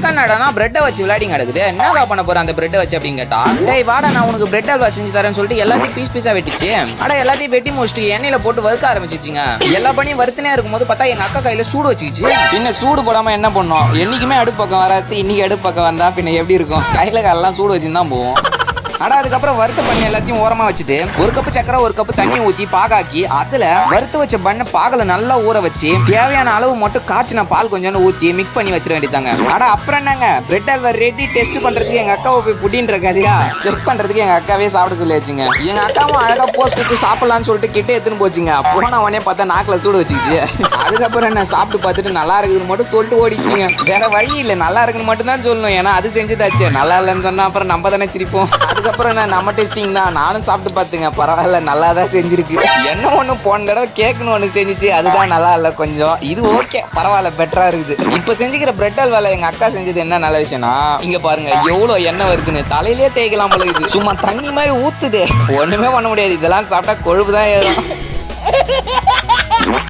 அக்கா நடனா பிரெட்டை வச்சு விளையாடிங்க கிடக்குது. என்னக்கா பண்ண போற அந்த பிரெட்டை வச்சு அப்படின்னு கேட்டா, டேய் வாடா நான் உனக்கு பிரெட் அல்வா செஞ்சு தரேன்னு சொல்லிட்டு எல்லாத்தையும் பீஸ் பீஸா வெட்டிச்சு. ஆனா எல்லாத்தையும் வெட்டி முடிச்சுட்டு எண்ணெயில போட்டு வறுக்க ஆரம்பிச்சிச்சுங்க. எல்லா பணியும் வறுத்துனே இருக்கும்போது பார்த்தா எங்க அக்கா கையில சூடு வச்சுக்கிச்சு. பின்ன சூடு போடாம என்ன பண்ணோம், என்னைக்குமே அடுப்பு பக்கம் வராது, இன்னைக்கு அடுப்பு பக்கம் வந்தா பின்ன எப்படி இருக்கும், கையில காலெல்லாம் சூடு வச்சுன்னு தான் போவோம். ஆனா அதுக்கப்புறம் வறுத்த பண்ணி எல்லாத்தையும் ஓரமா வச்சுட்டு ஒரு கப்பு சக்கரை ஒரு கப்பு தண்ணி ஊற்றி பாகாக்கி அதுல வறுத்து வச்ச பண்ண பாகல நல்லா ஊற வச்சு தேவையான அளவு மட்டும் காய்ச்சின பால் கொஞ்சம் ஊற்றி மிக்ஸ் பண்ணி வச்சிட வேண்டியதாங்க. ஆனா அப்புறம் என்னங்க பிரெட் அல்வா ரெடி. டெஸ்ட் பண்றதுக்கு எங்க அக்காவை போய் புடின்ற கதையா செக் பண்றதுக்கு எங்க அக்காவே சாப்பிட சொல்லி வச்சுங்க. எங்க அக்காவும் அழகா போஸ்ட் கொடுத்து சாப்பிடலாம்னு சொல்லிட்டு கிட்ட எடுத்துன்னு போச்சுங்க. போன உடனே பார்த்தா நாக்கில் சூடு வச்சுக்கிச்சு. அதுக்கப்புறம் என்ன சாப்பிட்டு பார்த்துட்டு நல்லா இருக்குதுன்னு மட்டும் சொல்லிட்டு ஓடிச்சுங்க. வேற வழி இல்லை, நல்லா இருக்குன்னு மட்டும் தான் சொல்லணும். ஏன்னா அது செஞ்சுதாச்சு. நல்லா இல்லைன்னு சொன்னா அப்புறம் நம்ம தானே சிரிப்போம். அதுக்கப்புறம் நம்ம டெஸ்டிங் தான், நானும் சாப்பிட்டு பார்த்துங்க. பரவாயில்ல, நல்லா தான் செஞ்சிருக்கு. என்ன ஒன்று போன தடவை கேக்குன்னு ஒன்று செஞ்சிச்சு, அதுதான் நல்லா இல்லை கொஞ்சம். இது ஓகே, பரவாயில்ல, பெட்டரா இருக்குது. இப்போ செஞ்சுக்கிற பிரெட் அல்வால எங்க அக்கா செஞ்சது என்ன நல்ல விஷயம்னா, இங்க பாருங்க எவ்வளோ எண்ணெய் வருதுன்னு, தலையிலே தேய்க்கலாம் போல இது. சும்மா தண்ணி மாதிரி ஊத்துது, ஒண்ணுமே பண்ண முடியாது. இதெல்லாம் சாப்பிட்டா கொழுப்பு தான் ஏறும்.